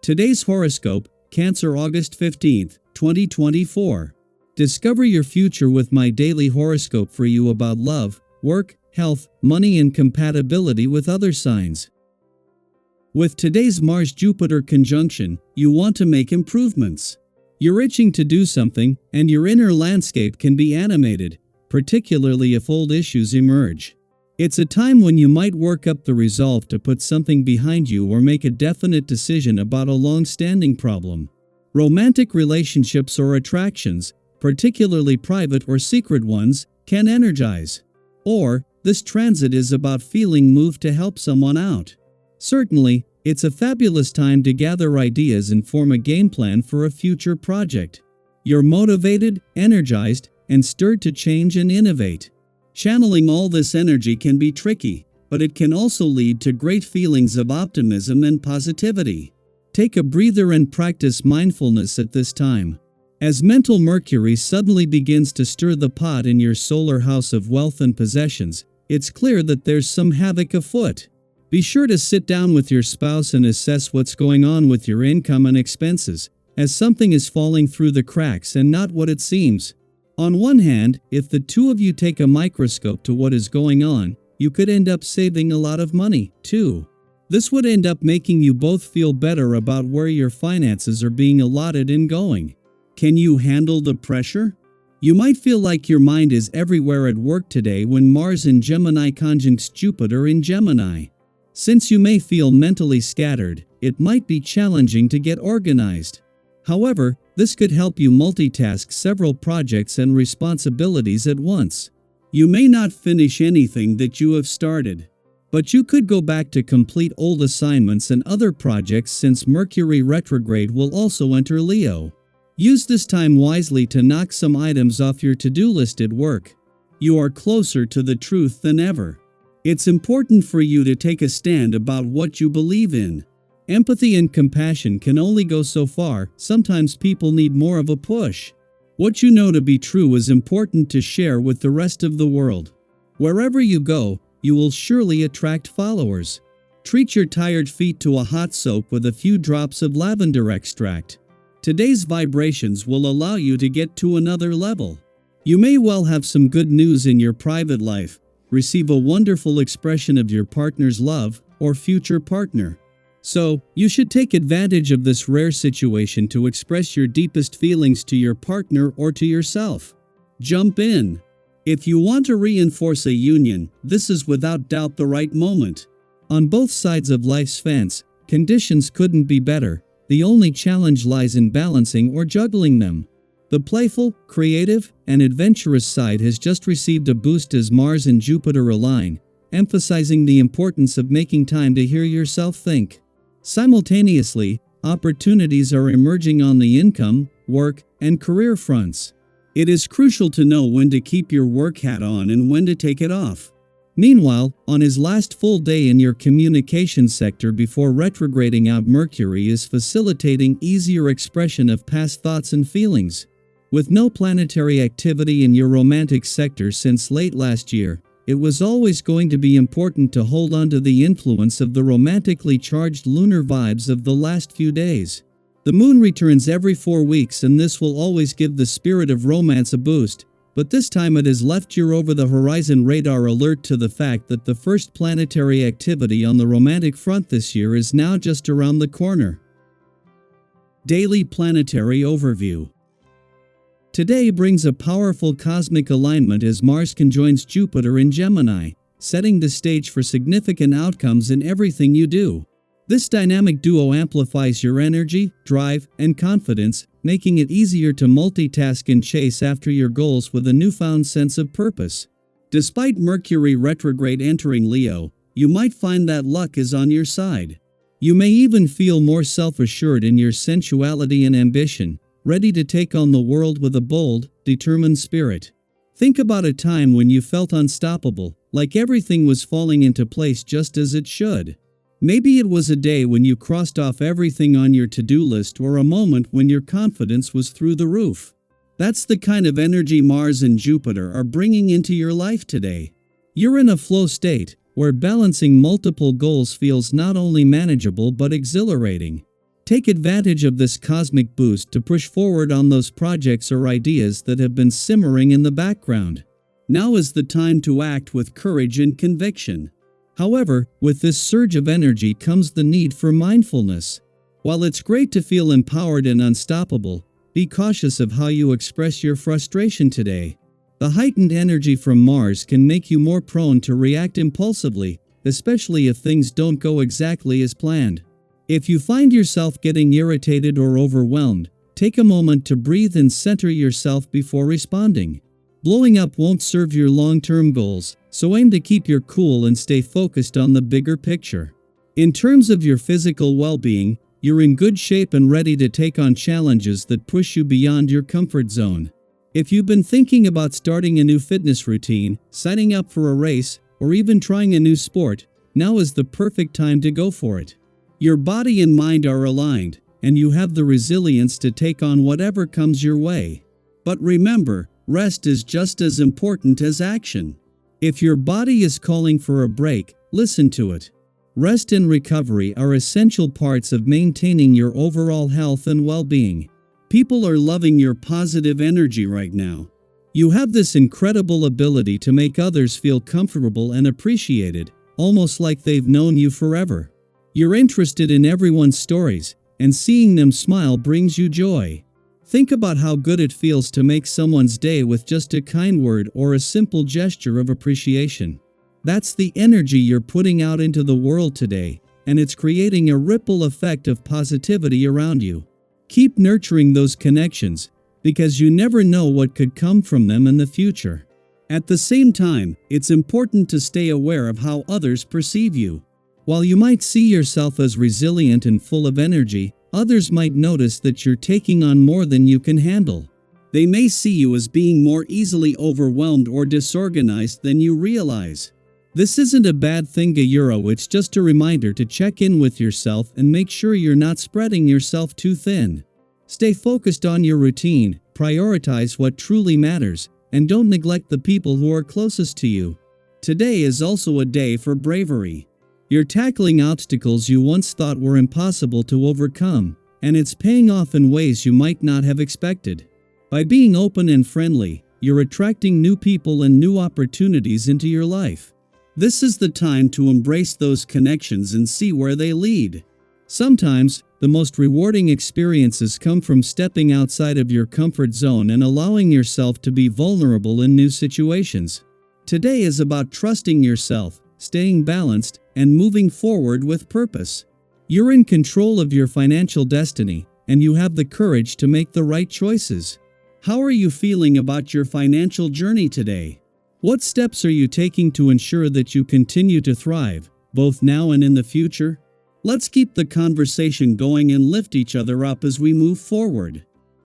Today's horoscope, Cancer August 15th, 2024. Discover your future with my daily horoscope for you about love, work, health, money and compatibility with other signs. With today's Mars-Jupiter conjunction, you want to make improvements. You're itching to do something, and your inner landscape can be animated, particularly if old issues emerge. It's a time when you might work up the resolve to put something behind you or make a definite decision about a long-standing problem. Romantic relationships or attractions, particularly private or secret ones, can energize. Or, this transit is about feeling moved to help someone out. Certainly, it's a fabulous time to gather ideas and form a game plan for a future project. You're motivated, energized, and stirred to change and innovate. Channeling all this energy can be tricky, but it can also lead to great feelings of optimism and positivity. Take a breather and practice mindfulness at this time. As mental Mercury suddenly begins to stir the pot in your solar house of wealth and possessions, it's clear that there's some havoc afoot. Be sure to sit down with your spouse and assess what's going on with your income and expenses, as something is falling through the cracks and not what it seems. On one hand, if the two of you take a microscope to what is going on, you could end up saving a lot of money, too. This would end up making you both feel better about where your finances are being allotted and going. Can you handle the pressure? You might feel like your mind is everywhere at work today when Mars in Gemini conjuncts Jupiter in Gemini. Since you may feel mentally scattered, it might be challenging to get organized. However, this could help you multitask several projects and responsibilities at once. You may not finish anything that you have started, but you could go back to complete old assignments and other projects since Mercury retrograde will also enter Leo. Use this time wisely to knock some items off your to-do list at work. You are closer to the truth than ever. It's important for you to take a stand about what you believe in. Empathy and compassion can only go so far. Sometimes people need more of a push. What you know to be true is important to share with the rest of the world. Wherever you go, you will surely attract followers. Treat your tired feet to a hot soak with a few drops of lavender extract. Today's vibrations will allow you to get to another level. You may well have some good news in your private life, receive a wonderful expression of your partner's love or future partner. So, you should take advantage of this rare situation to express your deepest feelings to your partner or to yourself. Jump in. If you want to reinforce a union, this is without doubt the right moment. On both sides of life's fence, conditions couldn't be better. The only challenge lies in balancing or juggling them. The playful, creative, and adventurous side has just received a boost as Mars and Jupiter align, emphasizing the importance of making time to hear yourself think. Simultaneously, opportunities are emerging on the income, work, and career fronts. It is crucial to know when to keep your work hat on and when to take it off. Meanwhile, on his last full day in your communications sector before retrograding out, Mercury is facilitating easier expression of past thoughts and feelings. With no planetary activity in your romantic sector since late last year, it was always going to be important to hold on to the influence of the romantically charged lunar vibes of the last few days. The moon returns every 4 weeks and this will always give the spirit of romance a boost, but this time it has left your over-the-horizon radar alert to the fact that the first planetary activity on the romantic front this year is now just around the corner. Daily Planetary Overview. Today brings a powerful cosmic alignment as Mars conjoins Jupiter in Gemini, setting the stage for significant outcomes in everything you do. This dynamic duo amplifies your energy, drive, and confidence, making it easier to multitask and chase after your goals with a newfound sense of purpose. Despite Mercury retrograde entering Leo, you might find that luck is on your side. You may even feel more self-assured in your sensuality and ambition, ready to take on the world with a bold, determined spirit. Think about a time when you felt unstoppable, like everything was falling into place just as it should. Maybe it was a day when you crossed off everything on your to-do list or a moment when your confidence was through the roof. That's the kind of energy Mars and Jupiter are bringing into your life today. You're in a flow state, where balancing multiple goals feels not only manageable but exhilarating. Take advantage of this cosmic boost to push forward on those projects or ideas that have been simmering in the background. Now is the time to act with courage and conviction. However, with this surge of energy comes the need for mindfulness. While it's great to feel empowered and unstoppable, be cautious of how you express your frustration today. The heightened energy from Mars can make you more prone to react impulsively, especially if things don't go exactly as planned. If you find yourself getting irritated or overwhelmed, take a moment to breathe and center yourself before responding. Blowing up won't serve your long-term goals, so aim to keep your cool and stay focused on the bigger picture. In terms of your physical well-being, you're in good shape and ready to take on challenges that push you beyond your comfort zone. If you've been thinking about starting a new fitness routine, signing up for a race, or even trying a new sport, now is the perfect time to go for it. Your body and mind are aligned, and you have the resilience to take on whatever comes your way. But remember, rest is just as important as action. If your body is calling for a break, listen to it. Rest and recovery are essential parts of maintaining your overall health and well-being. People are loving your positive energy right now. You have this incredible ability to make others feel comfortable and appreciated, almost like they've known you forever. You're interested in everyone's stories, and seeing them smile brings you joy. Think about how good it feels to make someone's day with just a kind word or a simple gesture of appreciation. That's the energy you're putting out into the world today, and it's creating a ripple effect of positivity around you. Keep nurturing those connections, because you never know what could come from them in the future. At the same time, it's important to stay aware of how others perceive you. While you might see yourself as resilient and full of energy, others might notice that you're taking on more than you can handle. They may see you as being more easily overwhelmed or disorganized than you realize. This isn't a bad thing, it's just a reminder to check in with yourself and make sure you're not spreading yourself too thin. Stay focused on your routine, prioritize what truly matters, and don't neglect the people who are closest to you. Today is also a day for bravery. You're tackling obstacles you once thought were impossible to overcome, and it's paying off in ways you might not have expected. By being open and friendly, you're attracting new people and new opportunities into your life. This is the time to embrace those connections and see where they lead. Sometimes, the most rewarding experiences come from stepping outside of your comfort zone and allowing yourself to be vulnerable in new situations. Today is about trusting yourself, staying balanced, and moving forward with purpose. You're in control of your financial destiny, and you have the courage to make the right choices. How are you feeling about your financial journey today? What steps are you taking to ensure that you continue to thrive, both now and in the future? Let's keep the conversation going and lift each other up as we move forward.